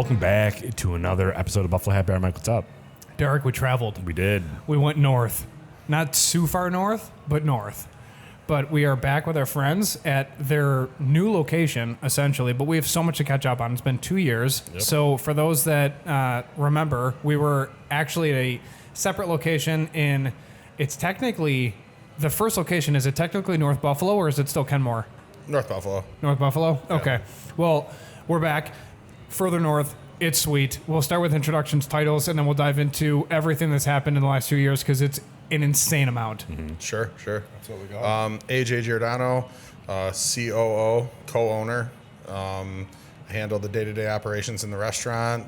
welcome back to another episode of Buffalo Happy Hour. Mike, what's up? Derek, we traveled. We did. We went north. Not too far north, but north. But we are back with our friends at their new location, essentially. But we have so much to catch up on. It's been 2 years. Yep. So for those that remember, we were actually at a separate location in, it's technically, the first location, is it technically North Buffalo or is it still Kenmore? North Buffalo. North Buffalo? Okay. Well, we're back further north. It's sweet. We'll start with introductions, titles, and then we'll dive into everything that's happened in the last 2 years because it's an insane amount. Mm-hmm. Sure. That's what we got. AJ Giordano, COO, co-owner. I handle the day-to-day operations in the restaurant,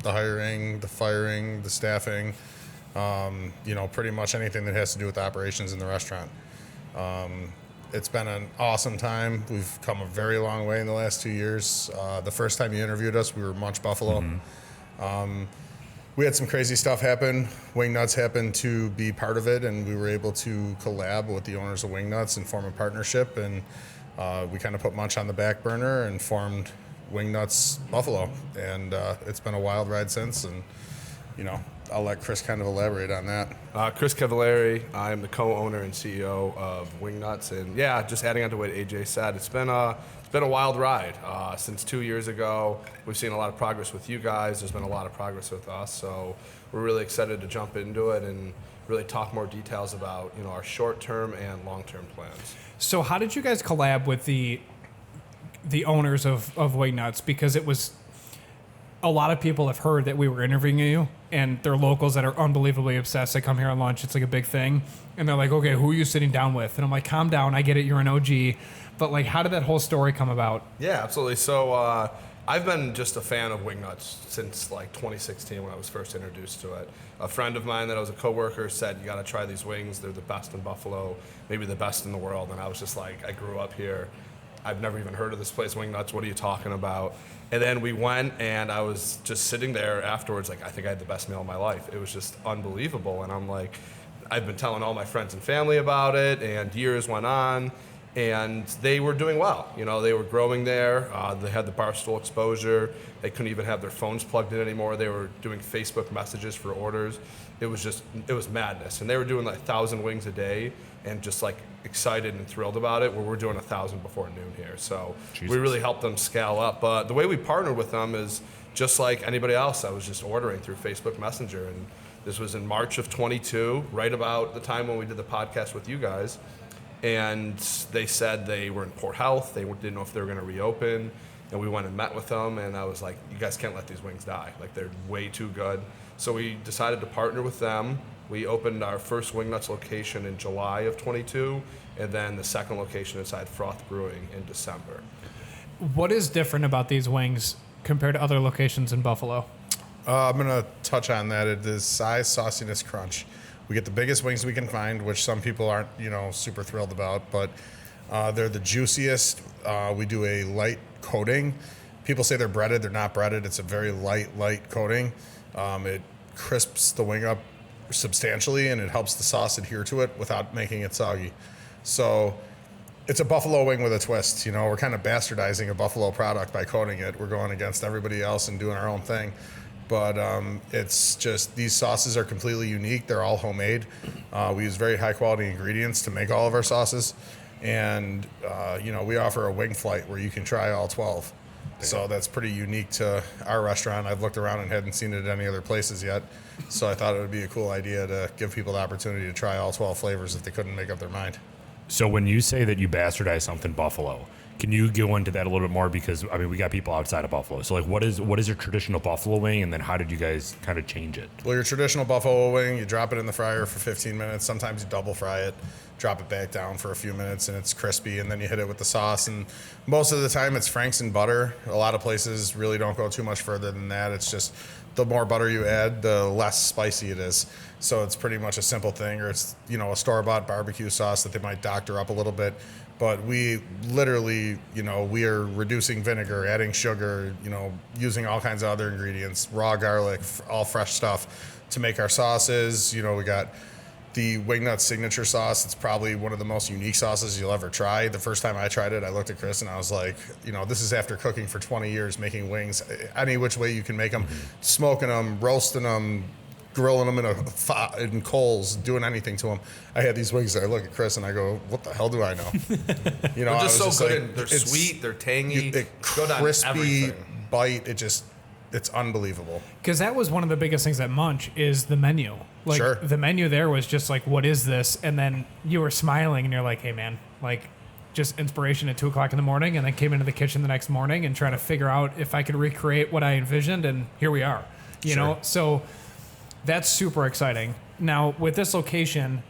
the hiring, the firing, the staffing, pretty much anything that has to do with the operations in the restaurant. It's been an awesome time. We've come a very long way in the last 2 years. The first time you interviewed us, we were Munch Buffalo. Mm-hmm. We had some crazy stuff happen. Wingnutz happened to be part of it, and we were able to collab with the owners of Wingnutz and form a partnership. And we kind of put Munch on the back burner and formed Wingnutz Buffalo. And it's been a wild ride since. And, I'll let Chris kind of elaborate on that. Chris Cavallari, I'm the co-owner and CEO of Wingnutz, and just adding on to what AJ said, it's been a wild ride. Since 2 years ago, we've seen a lot of progress with you guys. There's been a lot of progress with us, so we're really excited to jump into it and really talk more details about our short-term and long-term plans. So how did you guys collab with the owners of Wingnutz? Because it was, a lot of people have heard that we were interviewing you, and they're locals that are unbelievably obsessed. They come here on lunch. It's like a big thing. And they're like, okay, who are you sitting down with? And I'm like, calm down. I get it. You're an OG. But like, how did that whole story come about? Yeah, absolutely. So I've been just a fan of Wingnutz since like 2016 when I was first introduced to it. A friend of mine that I was a coworker said, you got to try these wings. They're the best in Buffalo, maybe the best in the world. And I was just like, I grew up here. I've never even heard of this place, Wingnutz. What are you talking about? And then we went, and I was just sitting there afterwards, like, I think I had the best meal of my life. It was just unbelievable. And I'm like, I've been telling all my friends and family about it, and years went on, and they were doing well. They were growing there. They had the Barstool exposure. They couldn't even have their phones plugged in anymore. They were doing Facebook messages for orders. It was madness. And they were doing like 1,000 wings a day, and just like excited and thrilled about it, where we're doing 1,000 before noon here. So we really helped them scale up. But the way we partnered with them is just like anybody else. I was just ordering through Facebook Messenger. And this was in March of 22, right about the time when we did the podcast with you guys. And they said they were in poor health. They didn't know if they were going to reopen. And we went and met with them. And I was like, you guys can't let these wings die. Like, they're way too good. So we decided to partner with them. We opened our first Wingnutz location in July of 22, and then the second location inside Froth Brewing in December. What is different about these wings compared to other locations in Buffalo? I'm going to touch on that. It is size, sauciness, crunch. We get the biggest wings we can find, which some people aren't, super thrilled about, but they're the juiciest. We do a light coating. People say they're breaded. They're not breaded. It's a very light coating. It crisps the wing up substantially, and it helps the sauce adhere to it without making it soggy. So it's a buffalo wing with a twist. We're kind of bastardizing a buffalo product by coating it. We're going against everybody else and doing our own thing. But it's just, these sauces are completely unique. They're all homemade. We use very high quality ingredients to make all of our sauces. And, we offer a wing flight where you can try all 12. So that's pretty unique to our restaurant. I've looked around and hadn't seen it at any other places yet. So I thought it would be a cool idea to give people the opportunity to try all 12 flavors if they couldn't make up their mind. So when you say that you bastardize something Buffalo, can you go into that a little bit more? Because, we got people outside of Buffalo. So, like, what is your traditional Buffalo wing, and then how did you guys kind of change it? Well, your traditional buffalo wing, you drop it in the fryer for 15 minutes. Sometimes you double fry it, drop it back down for a few minutes, and it's crispy, and then you hit it with the sauce. And most of the time, it's Frank's and butter. A lot of places really don't go too much further than that. It's just the more butter you add, the less spicy it is. So it's pretty much a simple thing, or it's, a store-bought barbecue sauce that they might doctor up a little bit. But we literally, we are reducing vinegar, adding sugar, using all kinds of other ingredients, raw garlic, all fresh stuff to make our sauces. We got the Wingnutz signature sauce. It's probably one of the most unique sauces you'll ever try. The first time I tried it, I looked at Chris and I was like, this is after cooking for 20 years, making wings any which way you can make them, smoking them, roasting them, grilling them in coals, doing anything to them. I had these wings. I look at Chris and I go, "What the hell do I know?" They're just so good. Like, they're sweet. They're tangy. Crispy bite. It's unbelievable. Because that was one of the biggest things at Munch is the menu. Like Sure. the menu there was just like, what is this? And then you were smiling and you're like, hey man, like just inspiration at 2:00 in the morning, and then came into the kitchen the next morning and trying to figure out if I could recreate what I envisioned, and here we are. You know, so that's super exciting. Now with this location,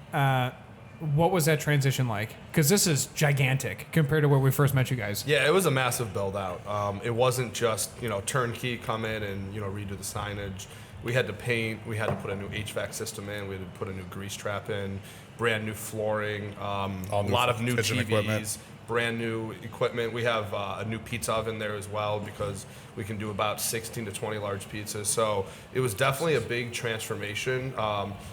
what was that transition like? Because this is gigantic compared to where we first met you guys. Yeah, it was a massive build out. It wasn't just, turnkey, come in and, redo the signage. We had to paint, we had to put a new HVAC system in, we had to put a new grease trap in, brand new flooring, a lot of new TVs, equipment. brand new equipment. We have a new pizza oven there as well, because we can do about 16 to 20 large pizzas. So it was definitely a big transformation.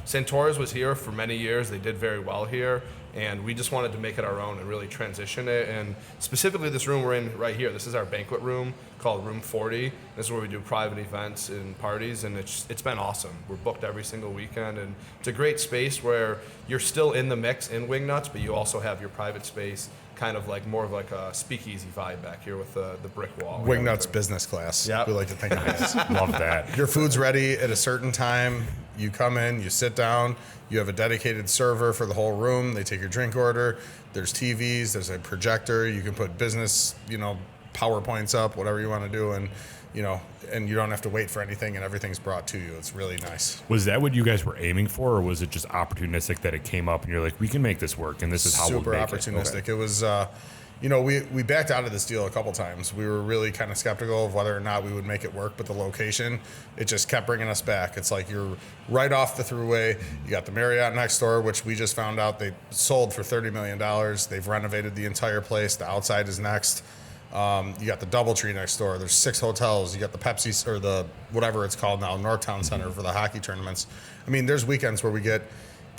Santora's was here for many years. They did very well here. And we just wanted to make it our own and really transition it. And specifically this room we're in right here, this is our banquet room called Room 40. This is where we do private events and parties, and it's been awesome. We're booked every single weekend, and it's a great space where you're still in the mix in Wingnutz, but you also have your private space, kind of like more of like a speakeasy vibe back here with the brick wall. Wingnutz business class. Yep. We like to think of it as. Love that. Your food's ready at a certain time. You come in, you sit down, you have a dedicated server for the whole room. They take your drink order. There's TVs, there's a projector. You can put business, PowerPoints up, whatever you want to do. And, and you don't have to wait for anything, and everything's brought to you. It's really nice. Was that what you guys were aiming for, or was it just opportunistic that it came up and you're like, we can make this work and this is how we'll Super make opportunistic. Okay. It was, we backed out of this deal a couple times. We were really kind of skeptical of whether or not we would make it work, but the location, it just kept bringing us back. It's like you're right off the thruway. You got the Marriott next door, which we just found out they sold for $30 million. They've renovated the entire place. The outside is next. You got the DoubleTree next door. There's 6 hotels. You got the Pepsi, or the whatever it's called now, Northtown Center for the hockey tournaments. I mean, there's weekends where we get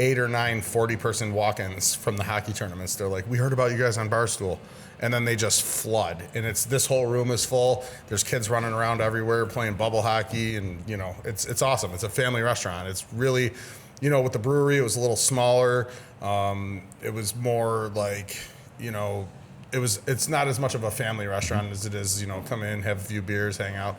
8 or 9 40-person walk-ins from the hockey tournaments. They're like, we heard about you guys on Barstool. And then they just flood. And this whole room is full. There's kids running around everywhere playing bubble hockey. And, it's awesome. It's a family restaurant. It's really, with the brewery, it was a little smaller. It was more like, it's not as much of a family restaurant as it is, come in, have a few beers, hang out.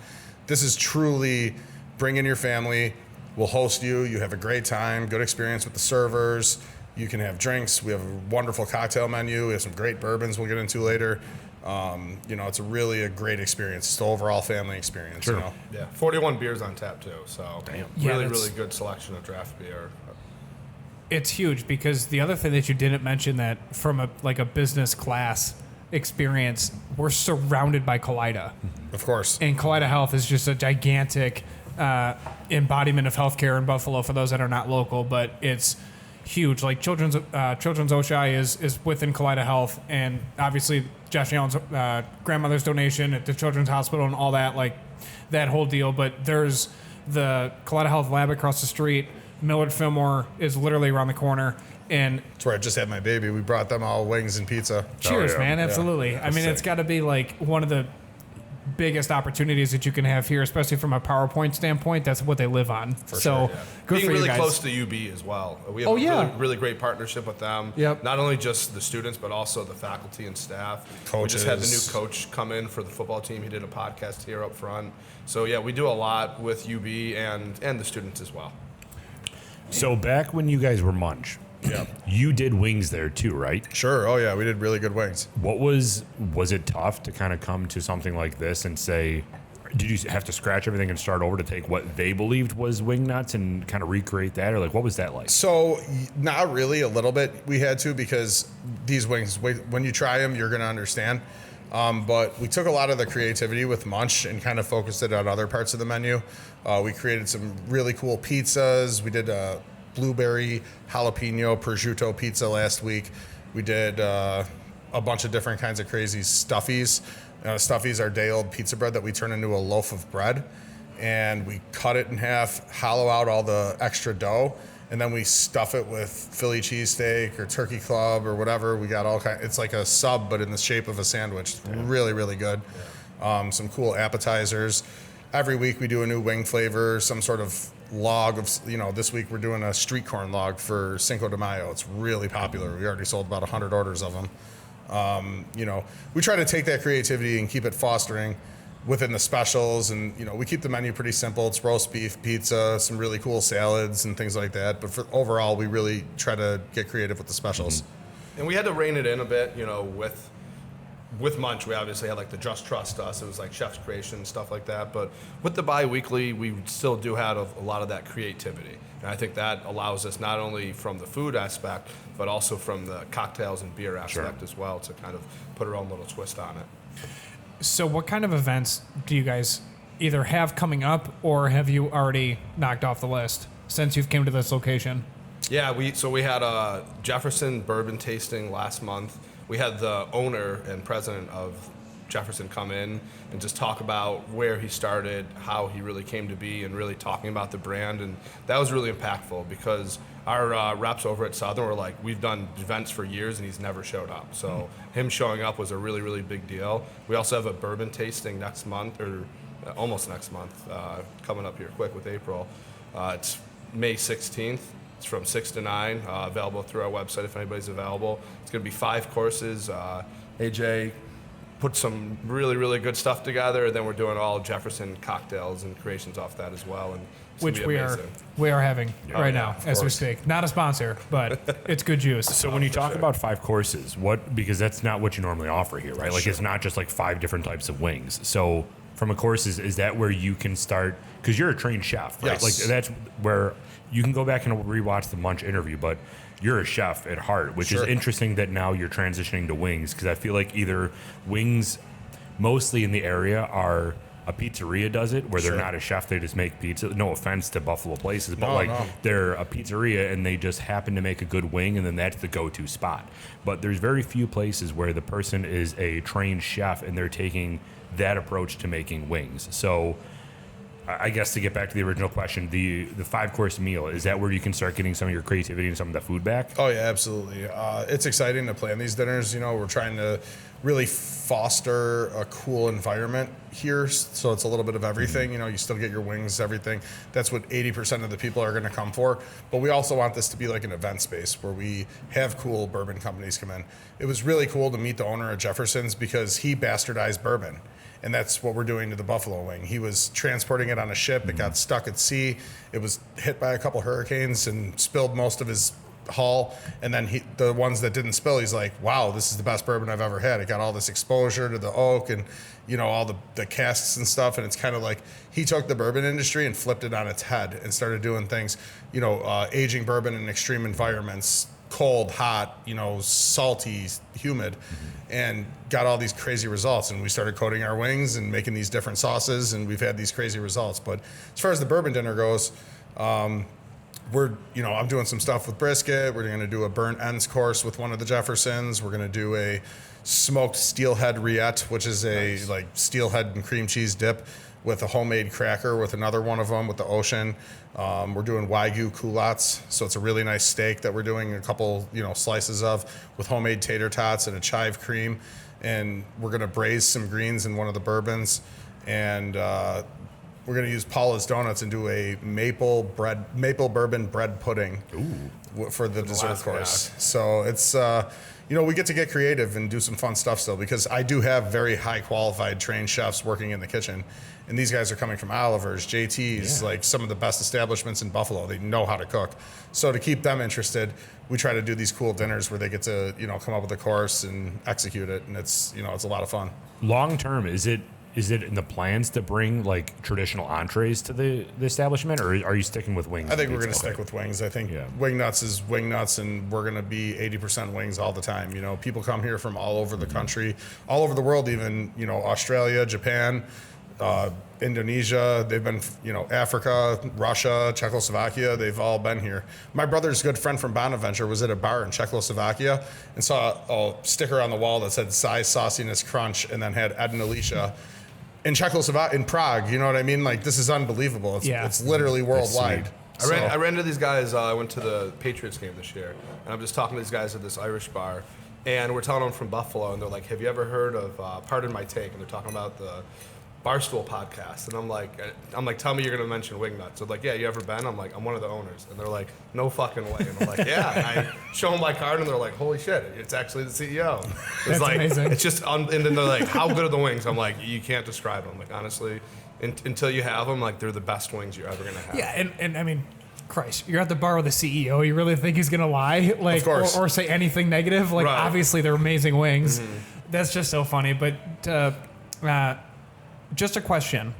This is truly bring in your family. We'll host you. You have a great time, good experience with the servers. You can have drinks. We have a wonderful cocktail menu. We have some great bourbons we'll get into later. It's really a great experience. It's the overall family experience. Sure. Yeah, 41 beers on tap too. So Yeah, really good selection of draft beer. It's huge, because the other thing that you didn't mention, that from a business class experience, we're surrounded by Kaleida. Of course. And Kaleida Health is just a gigantic embodiment of healthcare in Buffalo for those that are not local, but it's huge. Like Children's Oshai is within Kaleida Health, and obviously Josh Allen's grandmother's donation at the Children's Hospital and all that, like that whole deal. But there's the Kaleida Health lab across the street. Millard Fillmore is literally around the corner. And that's where I just had my baby. We brought them all wings and pizza. Cheers, yeah. man. Absolutely. Yeah. I mean, it's got to be like one of the biggest opportunities that you can have here, especially from a PowerPoint standpoint. That's what they live on. For so sure, yeah. good Being for really you guys. close to UB as well. We have a really great partnership with them. Yep. Not only just the students, but also the faculty and staff. Coaches. We just had the new coach come in for the football team. He did a podcast here up front. So yeah, we do a lot with UB and the students as well. So back when you guys were Munch, Yeah. you did wings there too, right? Sure. Oh, yeah. We did really good wings. What was it tough to kind of come to something like this and say, did you have to scratch everything and start over to take what they believed was Wingnutz and kind of recreate that? Or like, what was that like? So not really, a little bit we had to, because these wings, when you try them, you're going to understand. But we took a lot of the creativity with Munch and kind of focused it on other parts of the menu. We created some really cool pizzas. We did a blueberry jalapeno prosciutto pizza last week. We did a bunch of different kinds of crazy stuffies. Stuffies are day-old pizza bread that we turn into a loaf of bread, and we cut it in half, hollow out all the extra dough, and then we stuff it with Philly cheesesteak or turkey club or whatever. We got all kind. It's like a sub, but in the shape of a sandwich. It's really, really good. Some cool appetizers. Every week we do a new wing flavor, some sort of log of, this week we're doing a street corn log for Cinco de Mayo. It's really popular. We already sold about 100 orders of them. We try to take that creativity and keep it fostering within the specials, and we keep the menu pretty simple. It's roast beef, pizza, some really cool salads and things like that. But overall, we really try to get creative with the specials. And we had to rein it in a bit, with Munch. We obviously had like the Just Trust Us. It was like Chef's Creation, stuff like that. But with the bi-weekly, we still do have a lot of that creativity. And I think that allows us not only from the food aspect, but also from the cocktails and beer aspect as well, to kind of put our own little twist on it. So what kind of events do you guys either have coming up, or have you already knocked off the list since you've came to this location? Yeah, we had a Jefferson bourbon tasting last month. We had the owner and president of Jefferson come in and just talk about where he started, how he really came to be, and really talking about the brand. And that was really impactful, because our reps over at Southern were like, we've done events for years and he's never showed up. So him showing up was a really, really big deal. We also have a bourbon tasting next month, or almost next month, coming up here quick with April. It's May 16th. It's from 6 to 9, available through our website if anybody's available. It's going to be 5 courses. AJ put some really, really good stuff together, and then we're doing all Jefferson cocktails and creations off that as well. And which we are having right now as we speak. Not a sponsor, but it's good juice. So when you talk about 5 courses, because that's not what you normally offer here, right? Like it's not just like 5 different types of wings. So from a course, is that where you can start? Because you're a trained chef, right? Yes. Like that's where you can go back and rewatch the Munch interview, but you're a chef at heart, which is interesting that now you're transitioning to wings, because I feel like either wings mostly in the area are a pizzeria does it, where they're not a chef, they just make pizza. No offense to Buffalo places, but they're a pizzeria and they just happen to make a good wing, and then that's the go-to spot. But there's very few places where the person is a trained chef and they're taking that approach to making wings. So I guess to get back to the original question, the 5-course meal, is that where you can start getting some of your creativity and some of the food back? Oh yeah, absolutely. It's exciting to plan these dinners. We're trying to really foster a cool environment here, so it's a little bit of everything. You still get your wings, everything. That's what 80% of the people are going to come for. But we also want this to be like an event space where we have cool bourbon companies come in. It was really cool to meet the owner of Jefferson's, because he bastardized bourbon. And that's what we're doing to the buffalo wing. He was transporting it on a ship. It got stuck at sea. It was hit by a couple hurricanes and spilled most of his hull. And then the ones that didn't spill, he's like, wow, this is the best bourbon I've ever had. It got all this exposure to the oak and, all the casks and stuff. And it's kind of like he took the bourbon industry and flipped it on its head and started doing things, aging bourbon in extreme environments, cold, hot, salty, humid, and got all these crazy results. And we started coating our wings and making these different sauces, and we've had these crazy results. But as far as the bourbon dinner goes, I'm doing some stuff with brisket. We're going to do a burnt ends course with one of the Jeffersons. We're going to do a smoked steelhead rillette, which is a like steelhead and cream cheese dip with a homemade cracker with another one of them with the ocean. We're doing Wagyu culottes, so it's a really nice steak that we're doing a couple, slices of with homemade tater tots and a chive cream. And we're going to braise some greens in one of the bourbons. And we're going to use Paula's Donuts and do a maple bourbon bread pudding for the dessert course. So it's, we get to get creative and do some fun stuff still, because I do have very high qualified trained chefs working in the kitchen. And these guys are coming from Oliver's, JT's, like some of the best establishments in Buffalo. They know how to cook. So to keep them interested, we try to do these cool dinners where they get to, come up with a course and execute it. And it's, it's a lot of fun. Long term, is it in the plans to bring like traditional entrees to the establishment, or are you sticking with wings? I think we're going to stick with wings. I think Wingnutz is Wingnutz, and we're going to be 80% wings all the time. People come here from all over the country, all over the world, even, Australia, Japan, Indonesia, they've been, Africa, Russia, Czechoslovakia, they've all been here. My brother's good friend from Bonaventure was at a bar in Czechoslovakia and saw a sticker on the wall that said size, sauciness, crunch, and then had Ed and Alicia in Czechoslovakia, in Prague. You know what I mean? Like, this is unbelievable. It's literally worldwide. I ran into these guys. I went to the Patriots game this year, and I'm just talking to these guys at this Irish bar, and we're telling them from Buffalo, and they're like, "Have you ever heard of Pardon My Take?" And they're talking about the Barstool podcast, and I'm like, "Tell me you're gonna mention Wingnutz." So like, "Yeah, you ever been?" I'm like, "I'm one of the owners," and they're like, "No fucking way." And I'm like, "Yeah." And I show them my card, and they're like, "Holy shit, it's actually the CEO." It's That's like amazing. it's just, and then they're like, "How good are the wings?" I'm like, "You can't describe them." Like honestly, until you have them, like they're the best wings you're ever gonna have. Yeah, and I mean, Christ, you're at the bar with the CEO. You really think he's gonna lie, like, Of course. or say anything negative? Like, Right. obviously they're amazing wings. That's just so funny. But just a question: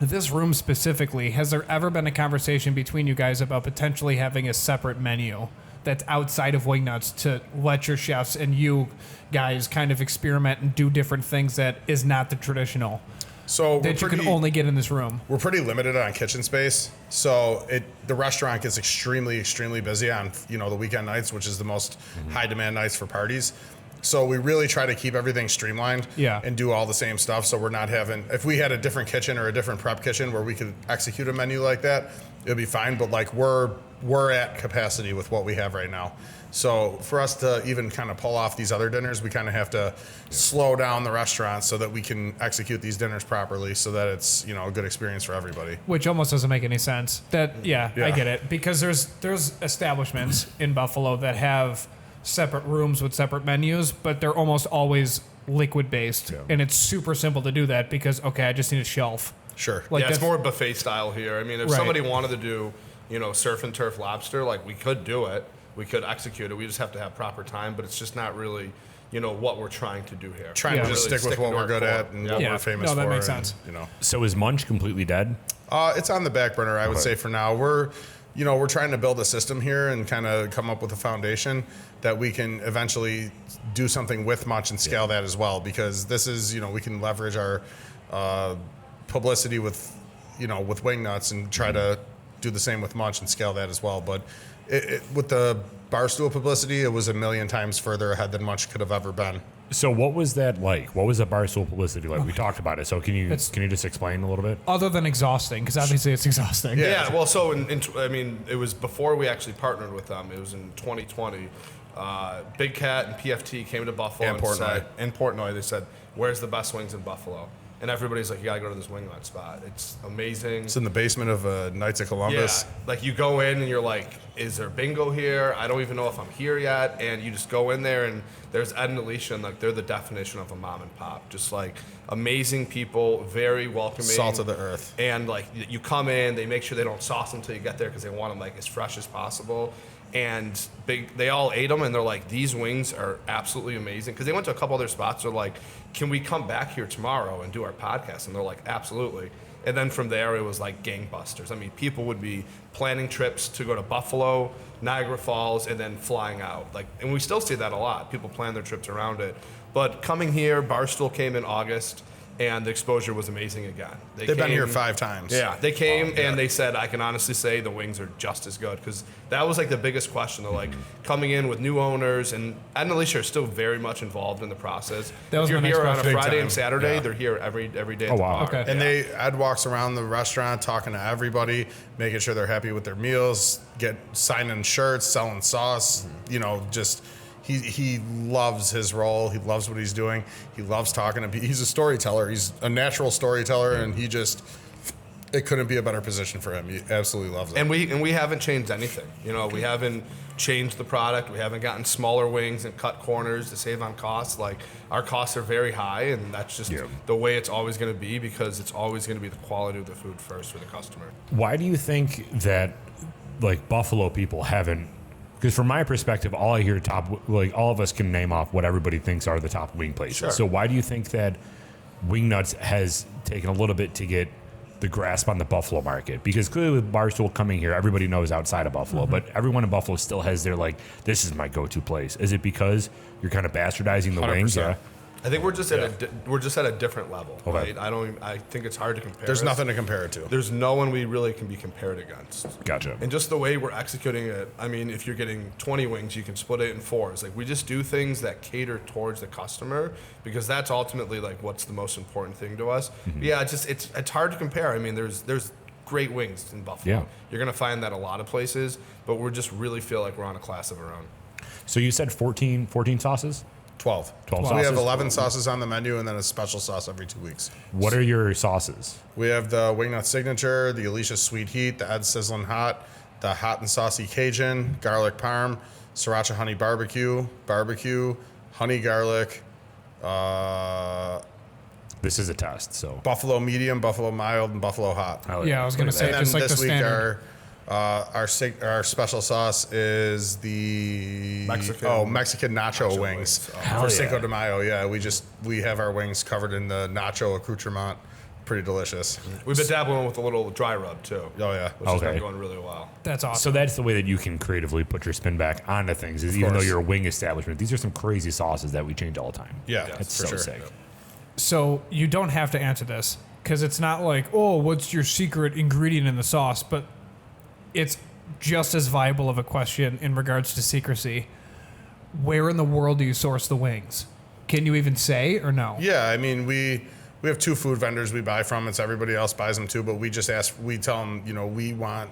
this room specifically, has there ever been a conversation between you guys about potentially having a separate menu that's outside of Wingnutz to let your chefs and you guys kind of experiment and do different things that is not the traditional So that you can only get in this room? we're pretty limited on kitchen space. So the restaurant gets extremely busy on the weekend nights, which is the most high demand nights for parties. So we really try to keep everything streamlined and do all the same stuff. So we're not having, if we had a different kitchen or a different prep kitchen where we could execute a menu like that, it'd be fine. But like we're at capacity with what we have right now. So for us to even kind of pull off these other dinners, we kind of have to slow down the restaurant so that we can execute these dinners properly so that it's, a good experience for everybody. Which almost doesn't make any sense. I get it, because there's establishments in Buffalo that have separate rooms with separate menus, but they're almost always liquid based, and it's super simple to do that because I just need a shelf. Sure. Like it's that's more buffet style here. I mean, if Right. somebody wanted to do, surf and turf lobster, like we could do it. We could execute it. We just have to have proper time, but it's just not really, what we're trying to do here. Trying to just stick with what we're good at and what Yeah. we're famous No, for. that makes and, sense. So is Munch completely dead? It's on the back burner, I would say, for now. We're trying to build a system here and kind of come up with a foundation that we can eventually do something with Munch and scale that as well. Because this is, we can leverage our publicity with Wingnutz and try to do the same with Munch and scale that as well. But with the Barstool publicity, it was a million times further ahead than Munch could have ever been. So what was that like? What was the Barstool publicity like? We talked about it. So can you just explain a little bit? Other than exhausting, because obviously it's exhausting. Yeah, well, so it was before we actually partnered with them. It was in 2020. Big Cat and PFT came to Buffalo and Portnoy. They said, "Where's the best wings in Buffalo?" And everybody's like, "You gotta go to this Wingnutz spot. It's amazing." It's in the basement of Knights of Columbus. Yeah, like you go in and you're like, "Is there bingo here? I don't even know if I'm here yet." And you just go in there and there's Ed and Alicia, and like they're the definition of a mom and pop. Just like amazing people, very welcoming, Salt of the earth. And like you come in, they make sure they don't sauce them until you get there because they want them like as fresh as possible. And they all ate them, and they're like, "These wings are absolutely amazing." Because they went to a couple other spots. They're like, "Can we come back here tomorrow and do our podcast?" And they're like, "Absolutely." And then from there, it was like gangbusters. I mean, people would be planning trips to go to Buffalo, Niagara Falls, and then flying out. And we still see that a lot. People plan their trips around it. But coming here, Barstool came in August, and the exposure was amazing again. They've been here 5 times. Yeah, they came and they said, "I can honestly say the wings are just as good," because that was like the biggest question. They're like coming in with new owners, and Ed and Alicia are still very much involved in the process. That was if you're my next here on a question. Friday Big and time. Saturday, Yeah. they're here every day. Oh, at the wow. bar. Okay. And Ed walks around the restaurant talking to everybody, making sure they're happy with their meals, signing shirts, selling sauce, just he loves his role. He loves what he's doing. He loves talking to people. He's a storyteller. He's a natural storyteller, and it couldn't be a better position for him. He absolutely loves it. And we haven't changed anything. We haven't changed the product. We haven't gotten smaller wings and cut corners to save on costs. Like our costs are very high, and that's just the way it's always going to be, because it's always going to be the quality of the food first for the customer. Why do you think that Buffalo people haven't? Because from my perspective, all I hear all of us can name off what everybody thinks are the top wing places. Sure. So why do you think that Wingnutz has taken a little bit to get the grasp on the Buffalo market? Because clearly with Barstool coming here, everybody knows outside of Buffalo, but everyone in Buffalo still has their this is my go-to place. Is it because you're kind of bastardizing the wings? 100%. Yeah. I think we're just at a different level, Okay. right? I think it's hard to compare. There's us. nothing to compare it to. There's no one we really can be compared against. Gotcha. And just the way we're executing it, I mean, if you're getting 20 wings, you can split it in 4s. We just do things that cater towards the customer, because that's ultimately what's the most important thing to us. Yeah, it's hard to compare. I mean, there's great wings in Buffalo. Yeah. You're going to find that a lot of places, but we just really feel like we're on a class of our own. So you said 14 sauces? 12. 12 We sauces? have 11 sauces on the menu and then a special sauce every 2 weeks. What are your sauces? We have the Wingnutz Signature, the Alicia Sweet Heat, the Ed Sizzlin' Hot, the Hot and Saucy Cajun, Garlic Parm, Sriracha Honey Barbecue, Honey Garlic, This is a test, so. Buffalo Medium, Buffalo Mild, and Buffalo Hot. Yeah, I was gonna say And then just like the this week standard. our special sauce is the Mexican nacho wings Hell for yeah. Cinco de Mayo. Yeah, we have our wings covered in the nacho accoutrement. Pretty delicious. We've been dabbling with a little dry rub too. Oh yeah. Which has Okay. been going really well. That's awesome. So that's the way that you can creatively put your spin back onto things. Is even though course. you're a wing establishment, these are some crazy sauces that we change all the time. Yeah, That's for so sure. sick. So you don't have to answer this because it's not like, oh, what's your secret ingredient in the sauce? But it's just as viable of a question in regards to secrecy. Where in the world do you source the wings? Can you even say or no? Yeah, I mean we have 2 food vendors we buy from. It's everybody else buys them too, but we tell them, we want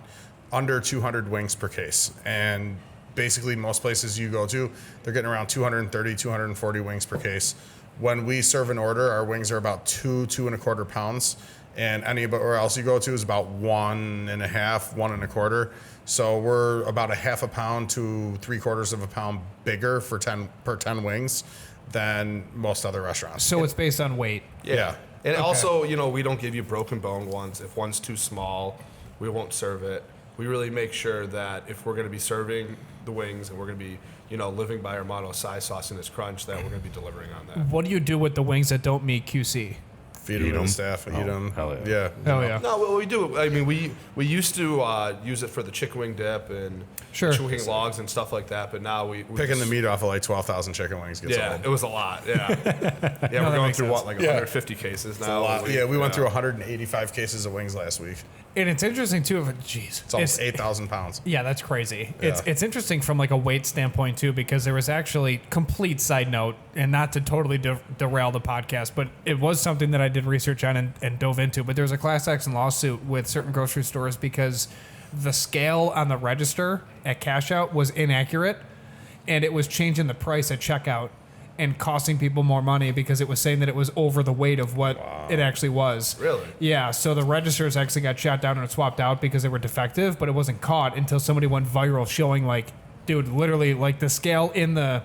under 200 wings per case. And basically most places you go to, they're getting around 230, 240 wings per case. When we serve an order, our wings are about 2.25 pounds. And anywhere else you go to is about 1.5, 1.25. So we're about a half a pound to 3/4 of a pound bigger per 10 wings than most other restaurants. So it's based on weight. Yeah. And also, we don't give you broken bone ones. If one's too small, we won't serve it. We really make sure that if we're going to be serving the wings and we're going to be, living by our motto, size, sauciness, crunch, that we're going to be delivering on that. What do you do with the wings that don't meet QC? Feed them to the staff, eat them. hell yeah. Yeah. Hell yeah. No, what we do, I mean, we used to use it for the chicken wing dip and Sure. chicken wing logs and stuff like that, but now we Picking just, the meat off of like 12,000 chicken wings gets Yeah, old. it was a lot. Yeah, that we're going makes through sense. what, like Yeah. 150 cases now. A lot. Yeah, we went through 185 cases of wings last week. And it's interesting too. Jeez, It's almost 8,000 pounds. Yeah, that's crazy. Yeah. It's interesting from like a weight standpoint too, because there was actually complete side note, and not to totally derail the podcast, but it was something that I did research on and dove into. But there was a class action lawsuit with certain grocery stores because the scale on the register at cash out was inaccurate, and it was changing the price at checkout and costing people more money because it was saying that it was over the weight of what it actually was. Really? Yeah, so the registers actually got shot down and swapped out because they were defective, but it wasn't caught until somebody went viral showing like, dude, literally like the scale in the,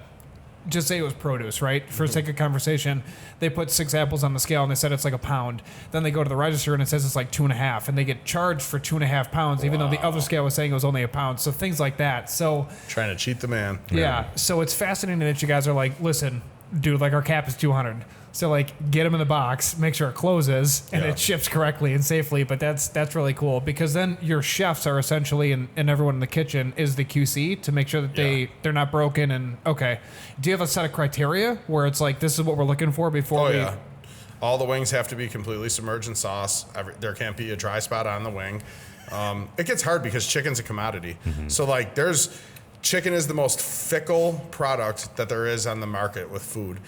just say it was produce, right? For sake of conversation, they put 6 apples on the scale and they said it's like a pound. Then they go to the register and it says it's like 2.5, and they get charged for 2.5 pounds, even though the other scale was saying it was only a pound. So things like that. So Trying to cheat the man. yeah. So it's fascinating that you guys are like, listen, dude, like our cap is 200. So like get them in the box, make sure it closes and Yeah. it ships correctly and safely. But that's really cool because then your chefs are essentially, and everyone in the kitchen is the QC to make sure that they're not broken. And okay, do you have a set of criteria where it's like, this is what we're looking for before Oh, we... yeah. All the wings have to be completely submerged in sauce. There can't be a dry spot on the wing. It gets hard because chicken's a commodity. So like chicken is the most fickle product that there is on the market with food.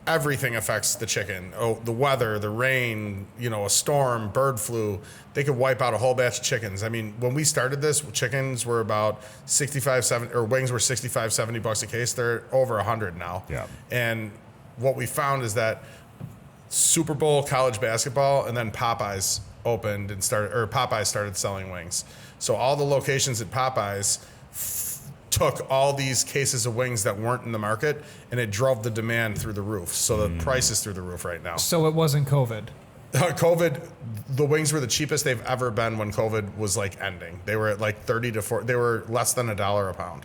Everything affects the chicken. Oh, the weather, the rain, a storm, bird flu. They could wipe out a whole batch of chickens. I mean, when we started this, chickens were about 65, 70, or wings were 65, 70 bucks a case. They're over 100 now. Yeah. And what we found is that Super Bowl, college basketball, and then Popeyes opened and Popeyes started selling wings. So all the locations at Popeyes took all these cases of wings that weren't in the market, and it drove the demand through the roof. So the price is through the roof right now. So it wasn't COVID. COVID, the wings were the cheapest they've ever been when COVID was like ending. They were at like 30 to 40. They were less than $1 a pound,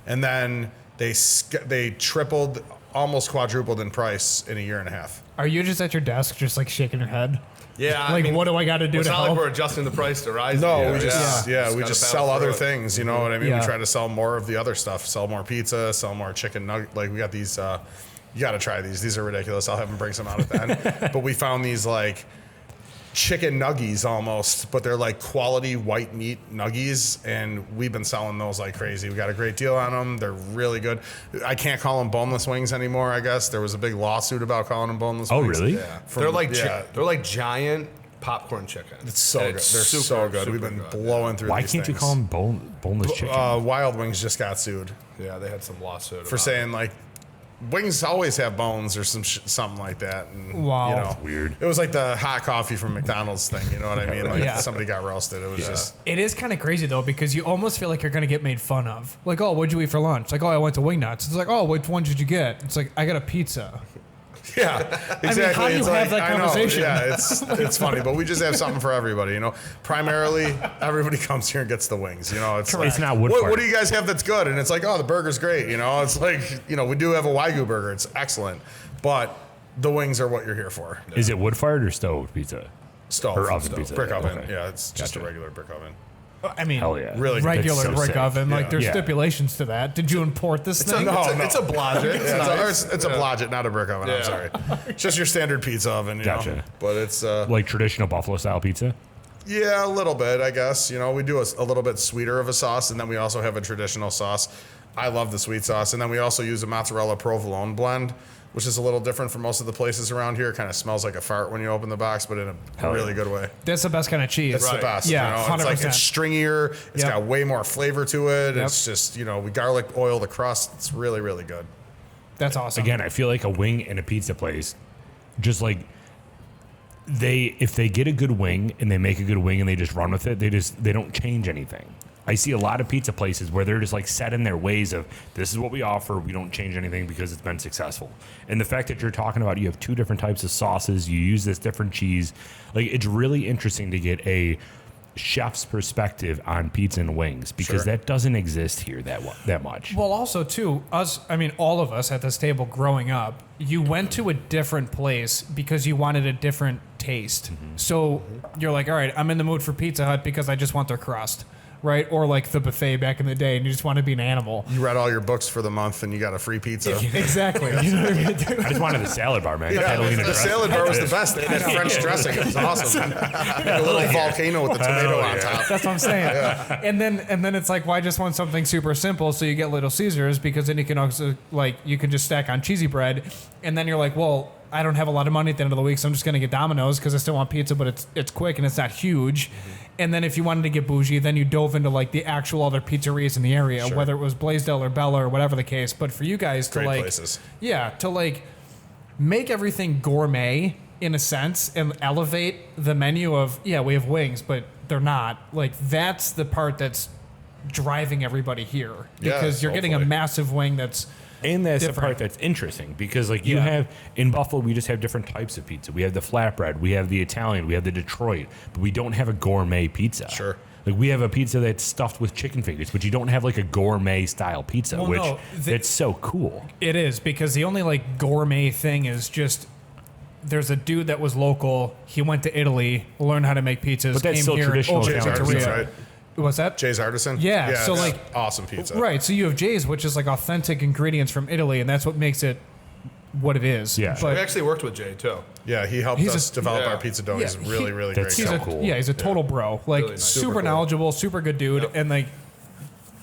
and then they tripled, almost quadrupled in price in a year and a half. Are you just at your desk just like shaking your head? Yeah, Like, what do I got to do it's to not like help? we're adjusting the price to rise. No, we we just we gotta just battle sell other through it. things. You know what I mean? Yeah. We try to sell more of the other stuff. Sell more pizza. Sell more chicken nugget. Like we got these. You got to try these. These are ridiculous. I'll have them bring some out at the end. But we found these like chicken nuggies almost, but they're like quality white meat nuggies, and we've been selling those like crazy. We got a great deal on them. They're really good. I can't call them boneless wings anymore. I guess there was a big lawsuit about calling them boneless. Oh, wings. really? Yeah. They're like giant popcorn chicken. It's so And good. it's They're super, so good. super We've been good. blowing through. Why these can't you things. call them boneless chicken? Wild Wings just got sued Yeah, they had some lawsuit for about saying like wings always have bones or something like that. And, Wow. you know, That's weird. It was like the hot coffee from McDonald's thing. You know what I mean? Like Yeah. somebody got roasted. It was just It is kind of crazy though, because you almost feel like you're gonna get made fun of. Like, oh, what'd you eat for lunch? Like, oh, I went to Wingnutz. It's like, oh, which one did you get? It's like, I got a pizza. yeah, exactly. how do you It's have like, that I know, conversation? yeah, it's funny, but we just have something for everybody. You know, primarily everybody comes here and gets the wings. You know, it's like, It's not wood what fired. do you guys have that's good? And it's like, oh, the burger's great. You know, it's like, you know, we do have a Wagyu burger. It's excellent, but the wings are what you're here for. Is it wood fired or stove pizza? Stove Or oven stove. pizza. Brick oven. Okay. Yeah, it's just Gotcha. a regular brick oven. I mean, Hell yeah. Really good. regular It's so brick sick. oven. Like, there's Yeah. stipulations to that. Did you import this thing? It's a blodget. It's nice. It's a blodget, not a brick oven. I'm Yeah. sorry. It's just your standard pizza oven. You know? Gotcha. But it's Like traditional buffalo style pizza? yeah, a little bit, I guess. You know, we do a little bit sweeter of a sauce, and then we also have a traditional sauce. I love the sweet sauce, and then we also use a mozzarella provolone blend, which is a little different from most of the places around here. It kind of smells like a fart when you open the box, but in a Hell really yeah. good way. That's the best kind of cheese. It's the best. Yeah, you know? It's like 100%. it's stringier. It's Yep. got way more flavor to it. Yep. It's just, you know, we garlic oil the crust. It's really, really good. That's awesome. Again, I feel like a wing in a pizza place, just like if they get a good wing and they make a good wing and they just run with it, they don't change anything. I see a lot of pizza places where they're just like set in their ways of this is what we offer. We don't change anything because it's been successful. And the fact that you're talking about you have two different types of sauces, you use this different cheese, like it's really interesting to get a chef's perspective on pizza and wings because Sure. that doesn't exist here that much. Well, also too, all of us at this table growing up, you went to a different place because you wanted a different taste. So you're like, all right, I'm in the mood for Pizza Hut because I just want their crust, right? Or like the buffet back in the day, and you just want to be an animal. You read all your books for the month and you got a free pizza. Exactly. You know what I mean? I just wanted the salad bar, man. Yeah, Catalina the dressing. salad bar was the best. They had French dressing. It was awesome. Like a little volcano with the tomato on top. That's what I'm saying. And then it's like, why just want something super simple? So you get Little Caesars because then you can also like you can just stack on cheesy bread, and then you're like, well, I don't have a lot of money at the end of the week, so I'm just gonna get Domino's because I still want pizza, but it's quick and it's not huge. And then if you wanted to get bougie, then you dove into like the actual other pizzerias in the area, Sure. whether it was Blaisdell or Bella or whatever the case. But for you guys to Great like, places. yeah, to like make everything gourmet in a sense and elevate the menu of we have wings, but they're not. Like that's the part that's driving everybody here because Yes, you're getting a hopefully. massive wing that's And that's the different. part that's interesting because, like, you Yeah. have in Buffalo, we just have different types of pizza. We have the flatbread, we have the Italian, we have the Detroit, but we don't have a gourmet pizza. Sure. Like, we have a pizza that's stuffed with chicken fingers, but you don't have like a gourmet style pizza, Well, which no, that's so cool. It is because the only like gourmet thing is just there's a dude that was local. He went to Italy, learned how to make pizzas. But that's came still here, traditional opened a Italian pizzeria. pizza, right? What's that? Jay's Artisan? Yeah, so, it's like- awesome pizza. Right. So you have Jay's, which is like authentic ingredients from Italy, and that's what makes it what it is. Yeah. We But actually worked with Jay too. Yeah, he helped He's us a- develop yeah. our pizza dough. He's Yeah, really, he- really That's great. so guy. cool. he's a total bro. Like Really nice. super Super cool. knowledgeable, super good dude, Yep. and like.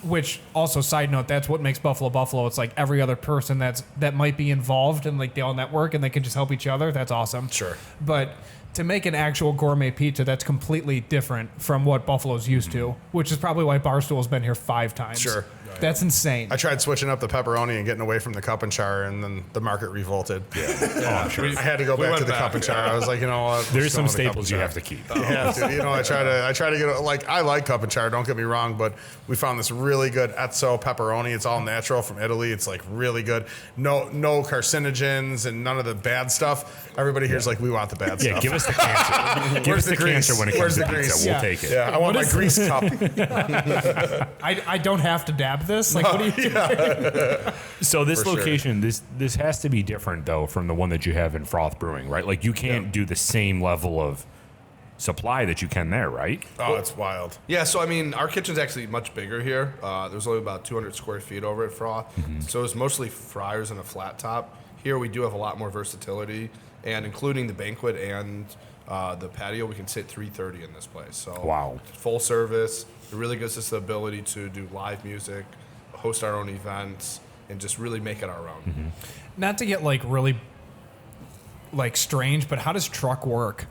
Which also, side note, that's what makes Buffalo Buffalo. It's like every other person that might be involved and like they all network and they can just help each other. That's awesome. Sure. But to make an actual gourmet pizza that's completely different from what Buffalo's used to, which is probably why Barstool's been here 5 times. Sure. That's insane. I tried switching up the pepperoni and getting away from the cup and char, and then the market revolted. Oh, I'm sure. I had to go We back went to the back, cup and char. I was like, you know what? let's There's go some with the cup staples and you char. have to keep. Yeah, dude, you know, I try to get like I like cup and char. Don't get me wrong, but we found this really good Ezzo pepperoni. It's all natural from Italy. It's like really good. No carcinogens and none of the bad stuff. Everybody here's like, we want the bad Yeah, stuff. give us the cancer. Give us the grease? cancer when it Where's comes to the pizza. grease? We'll Yeah. take it. Yeah, I want my grease cup. I don't have to dab this. Like, what do you do? So this For sure. location, this has to be different though from the one that you have in Froth Brewing, right? Like you can't do the same level of supply that you can there, right? Oh, it's wild. Yeah, so I mean, our kitchen's actually much bigger here. There's only about 200 square feet over at Froth, so it's mostly fryers and a flat top. Here we do have a lot more versatility, and including the banquet and the patio, we can sit 330 in this place. So Wow. full service. It really gives us the ability to do live music, host our own events, and just really make it our own. Not to get like really like strange, but how does truck work?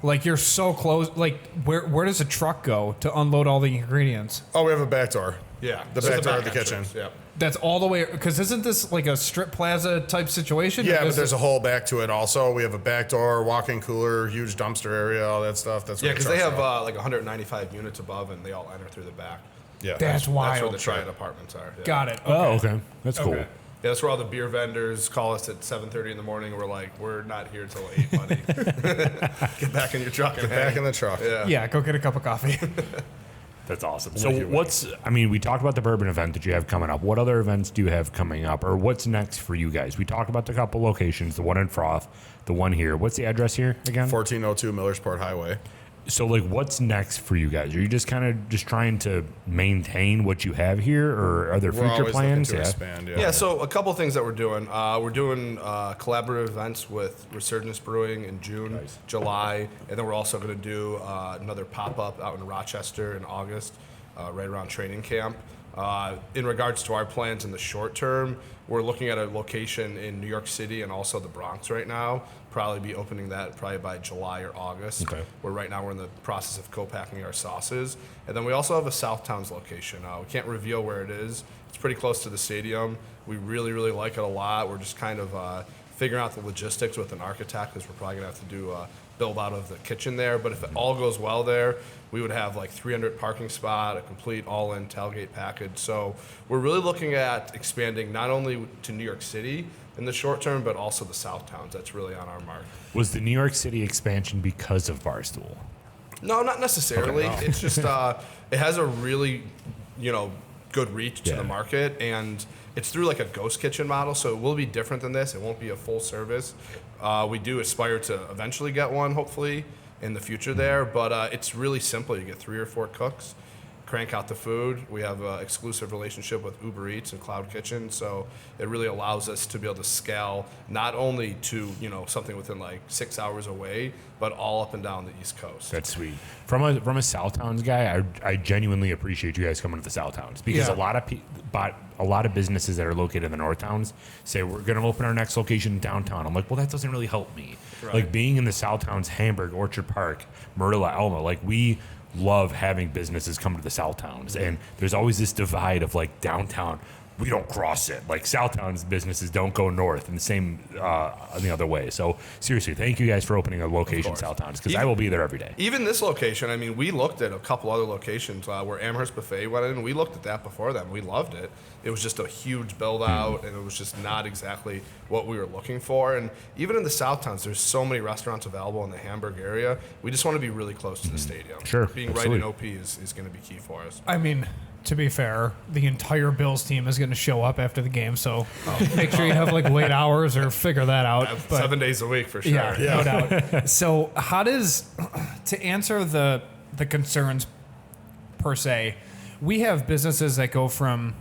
Like you're so close. Like where does a truck go to unload all the ingredients? Oh, we have a back door. Yeah, The so back door of the entrance, kitchen. Yep. That's all the way, because isn't this like a strip plaza type situation? Yeah, but there's a whole back to it also. We have a back door, walk-in cooler, huge dumpster area, all that stuff. That's Yeah, where because the they trucks have are. like 195 units above, and they all enter through the back. Yeah, That's wild. That's where the Triad apartments are. Yeah. Got it. Oh, okay. That's cool. Okay. Yeah, that's where all the beer vendors call us at 7:30 in the morning. We're like, we're not here till 8, buddy. Get back in your truck and back hang. in the truck. Yeah. Yeah, go get a cup of coffee. That's awesome. So we talked about the bourbon event that you have coming up. What other events do you have coming up, or what's next for you guys? We talked about the couple locations, the one in Froth, the one here. What's the address here again? 1402 Millersport Highway. So, like, what's next for you guys? Are you just kind of just trying to maintain what you have here, or are there We're future always plans? looking to expand. Yeah, so a couple things that we're doing. We're doing collaborative events with Resurgence Brewing in June, July, and then we're also going to do another pop-up out in Rochester in August, right around training camp. In regards to our plans in the short term, we're looking at a location in New York City and also the Bronx right now. Probably be opening that probably by July or August. Okay. Where right now we're in the process of co-packing our sauces. And then we also have a Southtowns location. We can't reveal where it is. It's pretty close to the stadium. We really, really like it a lot. We're just kind of figuring out the logistics with an architect, because we're probably going to have to do build out of the kitchen there. But if it all goes well there, we would have like 300 parking spot, a complete all-in tailgate package. So we're really looking at expanding not only to New York City in the short term, but also the Southtowns. That's really on our mark. Was the New York City expansion because of Barstool? No, not necessarily. Okay, no. It's just it has a really, good reach to Yeah. the market, and it's through like a ghost kitchen model, so it will be different than this. It won't be a full service. We do aspire to eventually get one, hopefully, in the future there, but it's really simple. You get 3 or 4 cooks, crank out the food. We have an exclusive relationship with Uber Eats and Cloud Kitchen, so it really allows us to be able to scale not only to something within like 6 hours away, but all up and down the East Coast. That's sweet. From a Southtowns guy, I genuinely appreciate you guys coming to the Southtowns, because Yeah. a lot of businesses that are located in the Northtowns say we're going to open our next location in downtown. I'm like, well, that doesn't really help me. Right. Like being in the Southtowns, Hamburg, Orchard Park, Marilla, Elma, like we love having businesses come to the Southtowns, and there's always this divide of like downtown. We don't cross it. Like Southtowns businesses don't go north, and the same the other way. So seriously, thank you guys for opening a location in Southtowns, because I will be there every day. Even this location, I mean, we looked at a couple other locations where Amherst Buffet went in. We looked at that before them. We loved it. It was just a huge build out, and it was just not exactly what we were looking for. And even in the Southtowns, there's so many restaurants available in the Hamburg area. We just want to be really close to the stadium. Sure, Being absolutely. right in OP is going to be key for us. I mean, to be fair, the entire Bills team is going to show up after the game, so make sure you have like late hours or figure that out. But 7 days a week for sure. yeah, no doubt. So how does, to answer the concerns per se, we have businesses that go from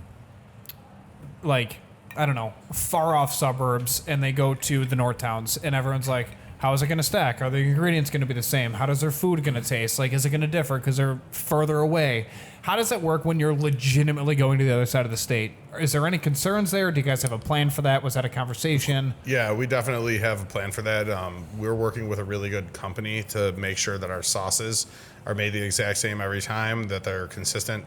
like, I don't know, far off suburbs, and they go to the North Towns, and everyone's like, how is it going to stack? Are the ingredients going to be the same? How does their food going to taste? Like, is it going to differ because they're further away? How does that work when you're legitimately going to the other side of the state? Is there any concerns there? Do you guys have a plan for that? Was that a conversation? Yeah, we definitely have a plan for that. We're working with a really good company to make sure that our sauces are made the exact same every time, that they're consistent.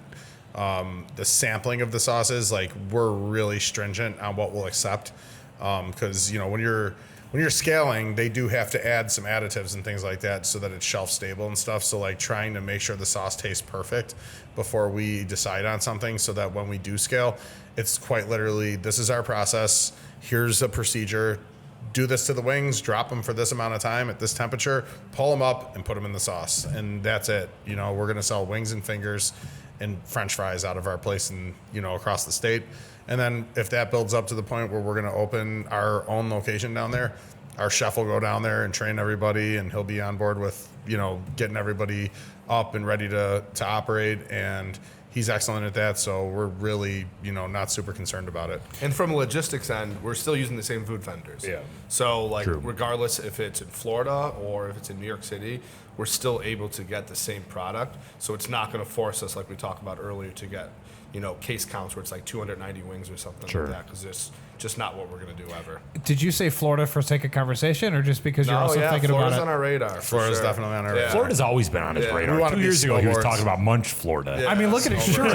The sampling of the sauces, like, we're really stringent on what we'll accept, because when you're scaling, they do have to add some additives and things like that so that it's shelf stable and stuff. So like trying to make sure the sauce tastes perfect before we decide on something, so that when we do scale, it's quite literally, this is our process. Here's a procedure. Do this to the wings, drop them for this amount of time at this temperature, pull them up and put them in the sauce. And that's it. We're going to sell wings and fingers and French fries out of our place and, across the state. And then if that builds up to the point where we're going to open our own location down there, our chef will go down there and train everybody, and he'll be on board with, getting everybody up and ready to operate. And he's excellent at that. So we're really, not super concerned about it. And from a logistics end, we're still using the same food vendors. Yeah. So, True. regardless if it's in Florida or if it's in New York City, we're still able to get the same product. So it's not going to force us, like we talked about earlier, to get, case counts where it's like 290 wings or something like that, because it's just not what we're going to do ever. Did you say Florida for sake of conversation, or just because you're also thinking Florida's about it? on our radar. Florida's definitely on our radar. Florida's always been on his radar. 2 years ago, he was talking about Munch, Florida. Yeah. I mean, look at his shirt.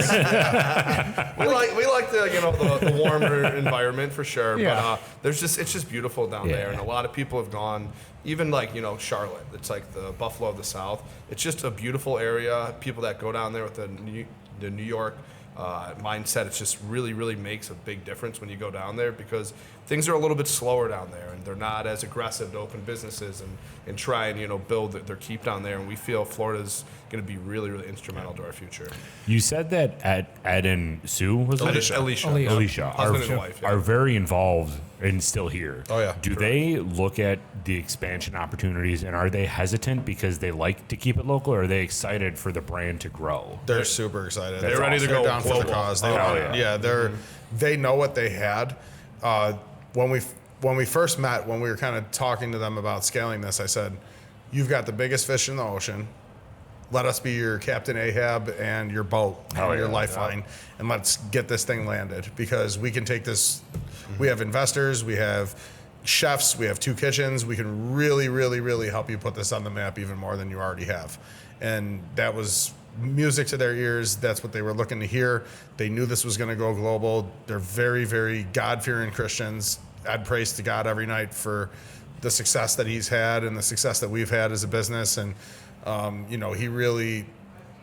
We like the warmer environment for sure. Yeah. But it's just beautiful down there, and a lot of people have gone. Even Charlotte, it's like the Buffalo of the South. It's just a beautiful area. People that go down there with the New York mindset, it just really, really makes a big difference when you go down there, because things are a little bit slower down there, and they're not as aggressive to open businesses and try and build their keep down there. And we feel Florida's going to be really, really instrumental to our future. You said that Ed and Sue was Alicia Husband and wife, are very involved and still here. Oh, yeah. Do they look at the expansion opportunities, and are they hesitant because they like to keep it local, or are they excited for the brand to grow? They're super excited. They're ready to go down for the global. cause. Yeah. They know what they had. When we first met, when we were kind of talking to them about scaling this, I said, "You've got the biggest fish in the ocean. Let us be your Captain Ahab and your boat and your lifeline, and let's get this thing landed, because we can take this. We have investors, we have chefs, we have 2 kitchens. We can really, really, really help you put this on the map even more than you already have." And that was music to their ears. That's what they were looking to hear. They knew this was going to go global. They're very, very God-fearing Christians. I'd praise to God every night for the success that he's had and the success that we've had as a business. And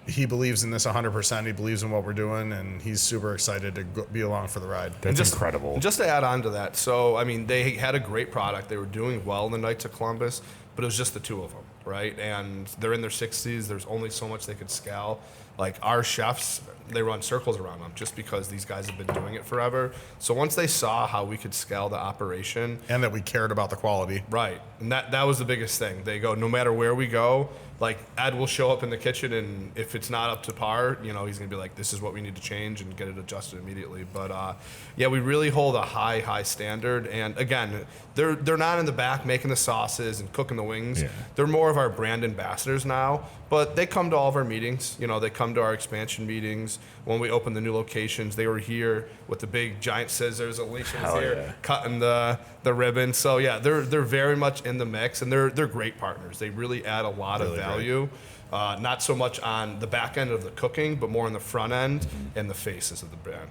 he believes in this 100%. He believes in what we're doing, and he's super excited to be along for the ride. That's incredible. Just to add on to that, so I mean, they had a great product. They were doing well in the Knights of Columbus, but it was just the 2 of them, right? And they're in their 60s. There's only so much they could scale. Like, our chefs, they run circles around them just because these guys have been doing it forever. So once they saw how we could scale the operation, And that we cared about the quality. right, and that was the biggest thing. They go, no matter where we go, like, Ed will show up in the kitchen, and if it's not up to par, he's gonna be like, this is what we need to change, and get it adjusted immediately. But we really hold a high standard. And again, they're not in the back making the sauces and cooking the wings. Yeah. They're more of our brand ambassadors now. But they come to all of our meetings. They come to our expansion meetings. When we open the new locations, they were here with the big giant scissors. Alicia was here cutting the ribbon. So yeah, they're very much in the mix, and they're great partners. They really add a lot of value. Not so much on the back end of the cooking, but more on the front end and the faces of the brand.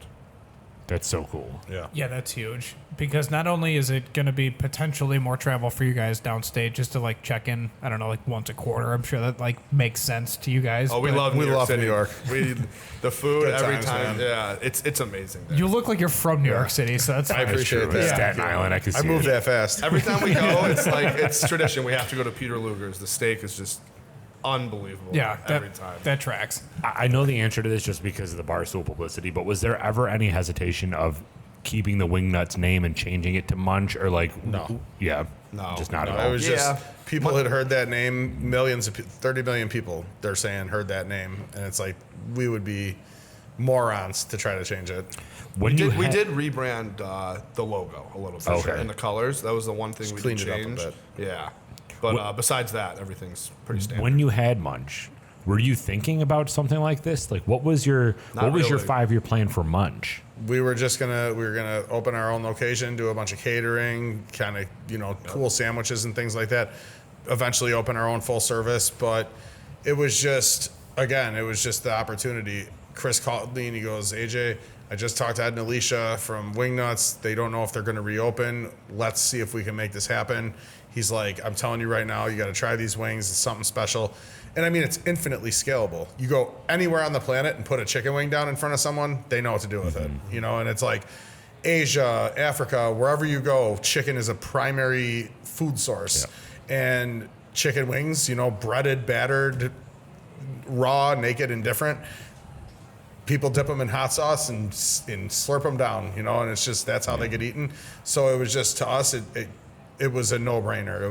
That's so cool. Yeah. Yeah, that's huge, because not only is it going to be potentially more travel for you guys downstate, just to check in, I don't know, once a quarter. I'm sure that makes sense to you guys. Oh, we love New York. The food Good every times, time. man. Yeah, it's amazing there. You look like you're from New York City, so that's I fine. appreciate that. Staten Island, I can see I moved it. that fast. Every time we go, it's tradition. We have to go to Peter Luger's. The steak is just unbelievable. Yeah, every time. that tracks. I know the answer to this just because of the Barstool publicity, but was there ever any hesitation of keeping the Wingnutz name and changing it to Munch, or No. Yeah. No. Just not No, at all. it was just people had heard that name. 30 million people, they're saying, heard that name, and it's like, we would be morons to try to change it. When We did rebrand the logo a little bit, Okay. and the colors. That was the one thing Just we cleaned did it up a change. bit. Yeah, but besides that, everything's pretty standard. When you had Munch, were you thinking about something like this? What was your Not your really. 5-year plan for Munch? We were gonna open our own location, do a bunch of catering, kind of cool sandwiches and things like that. Eventually open our own full service, but it was just the opportunity. Chris called me and he goes, "AJ, I just talked to Ed and Alicia from Wingnutz. They don't know if they're going to reopen. Let's see if we can make this happen." He's like, "I'm telling you right now, you got to try these wings. It's something special." And I mean, it's infinitely scalable. You go anywhere on the planet and put a chicken wing down in front of someone, they know what to do with it. And it's like Asia, Africa, wherever you go, chicken is a primary food source. Yeah. And chicken wings, breaded, battered, raw, naked, and different. People dip them in hot sauce and slurp them down, and it's just, that's how they get eaten. So it was just, to us, it was a no-brainer.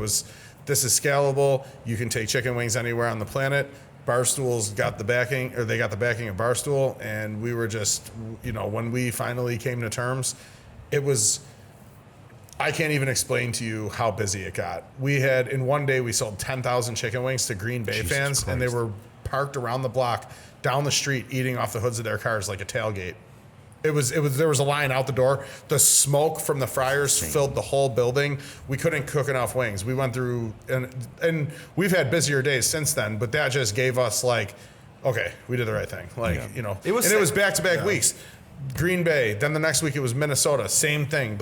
This is scalable. You can take chicken wings anywhere on the planet. Barstool's got the backing, or they got the backing of Barstool, and we were just, when we finally came to terms, it was I can't even explain to you how busy it got. We had, in one day, we sold 10,000 chicken wings to Green Bay Jesus fans, and they Christ. were parked around the block, down the street, eating off the hoods of their cars like a tailgate. There was a line out the door. The smoke from the fryers filled the whole building. We couldn't cook enough wings. We went through, and we've had busier days since then, but that just gave us like, okay, we did the right thing. Like, you know, it was back-to-back weeks. Green Bay. Then the next week it was Minnesota. Same thing.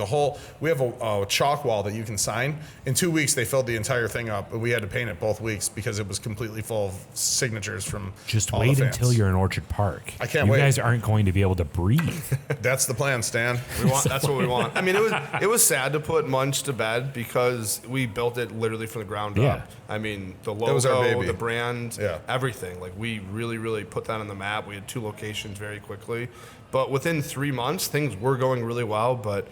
We have a chalk wall that you can sign. In 2 weeks they filled the entire thing up. We had to paint it both weeks because it was completely full of signatures from. Just all wait the fans. until you're in Orchard Park. I can't wait. wait. You guys aren't going to be able to breathe. That's the plan, Stan. That's what we want. I mean, it was sad to put Munch to bed because we built it literally from the ground up. I mean, the logo, was our baby. the brand, everything. Like, we really, really put that on the map. We had 2 locations very quickly. But within 3 months, things were going really well. But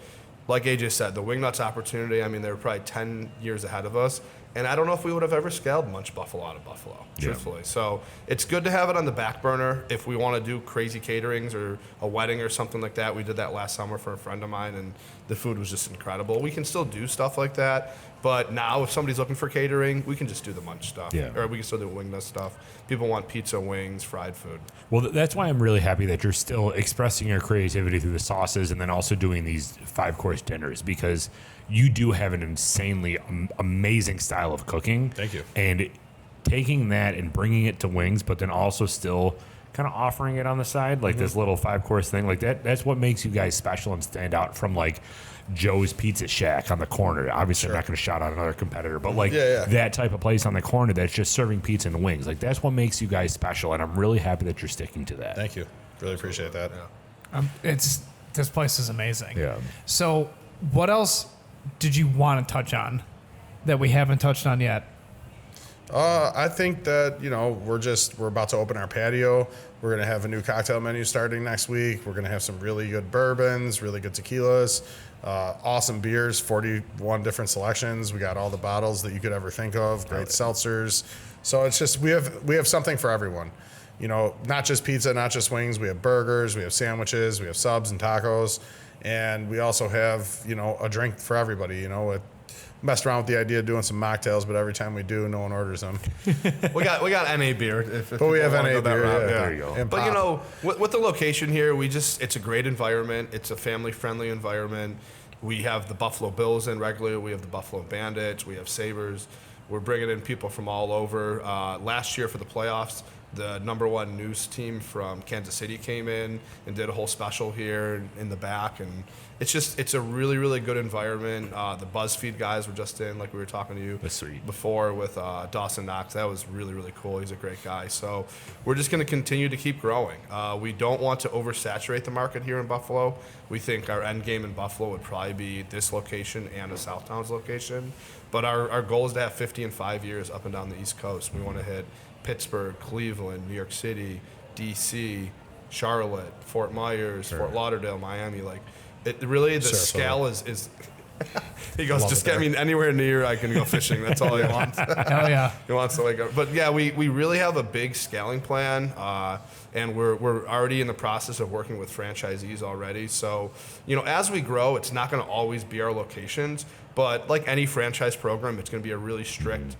like AJ said, the Wingnutz opportunity, I mean, they were probably 10 years ahead of us. And I don't know if we would have ever scaled Munch Buffalo out of Buffalo, truthfully. So it's good to have it on the back burner if we want to do crazy caterings or a wedding or something like that. We did that last summer for a friend of mine, and the food was just incredible. We can still do stuff like that. But now if somebody's looking for catering, we can just do the Munch stuff. Or we can still do Wingnutz stuff. People want pizza, wings, fried food. Well, that's why I'm really happy that you're still expressing your creativity through the sauces and then also doing these 5-course dinners, because you do have an insanely amazing style of cooking. Thank you. And taking that and bringing it to wings, but then also still kind of offering it on the side, like this little 5-course thing, like that's what makes you guys special and stand out from like Joe's Pizza Shack on the corner. Obviously, I'm not going to shout out another competitor, but like that type of place on the corner that's just serving pizza and wings. Like, that's what makes you guys special, and I'm really happy that you're sticking to that. Thank you. Really appreciate that. This place is amazing. Yeah. So, what else did you want to touch on that we haven't touched on yet? I think that, you know, we're about to open our patio. We're going to have a new cocktail menu starting next week. We're going to have some really good bourbons, really good tequilas, awesome beers, 41 different selections. We got all the bottles that you could ever think of, great seltzers. So it's just, we have something for everyone. You know, not just pizza, not just wings. We have burgers, we have sandwiches, we have subs and tacos. And we also have, you know, a drink for everybody. You know, messed around with the idea of doing some mocktails, but every time we do, no one orders them. we got NA beer. But we have NA beer. There you go. And but, you know, with the location here, it's a great environment. It's a family-friendly environment. We have the Buffalo Bills in regularly. We have the Buffalo Bandits. We have Sabres. We're bringing in people from all over. Last year for the playoffs, the #1 news team from Kansas City came in and did a whole special here in the back, and it's a really, really good environment. The BuzzFeed guys were just in, like we were talking to you before with Dawson Knox. That was really, really cool. He's a great guy. So we're just going to continue to keep growing. We don't want to oversaturate the market here in Buffalo. We think our end game in Buffalo would probably be this location and a Southtowns location. But our goal is to have 50 in 5 years up and down the East Coast. We want to hit Pittsburgh, Cleveland, New York City, D.C., Charlotte, Fort Myers, Fort Lauderdale, Miami. Like, it really, the scale is he goes, just get me anywhere near I can go fishing. That's all he wants. Hell yeah. He wants to like, but yeah, we really have a big scaling plan, and we're already in the process of working with franchisees already. So, you know, as we grow, it's not going to always be our locations, but like any franchise program, it's going to be a really strict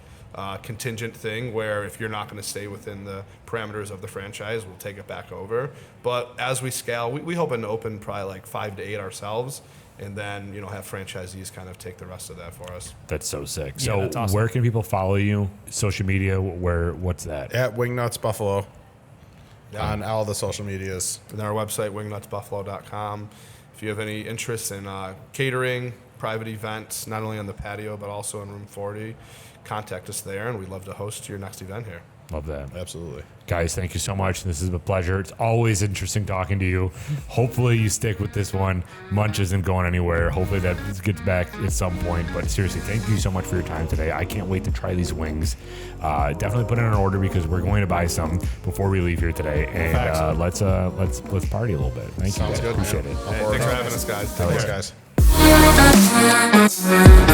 contingent thing where if you're not going to stay within the parameters of the franchise, we'll take it back over. But as we scale, we hope to open probably like 5 to 8 ourselves, and then, you know, have franchisees kind of take the rest of that for us. That's so sick. Yeah, So that's awesome. Where can people follow you? Social media, what's that? At Wingnutz Buffalo on all the social medias. And our website, wingnutsbuffalo.com. If you have any interest in catering, private events, not only on the patio, but also in room 40, contact us there, and we'd love to host your next event here. Love that. Absolutely. Guys, thank you so much. This is a pleasure. It's always interesting talking to you. Hopefully you stick with this one. Munch isn't going anywhere. Hopefully that gets back at some point. But seriously, thank you so much for your time today. I can't wait to try these wings. Definitely put in an order because we're going to buy some before we leave here today. And let's party a little bit. Thank you. Sounds good. Appreciate it. Hey, thanks for having us, guys. Thanks, guys.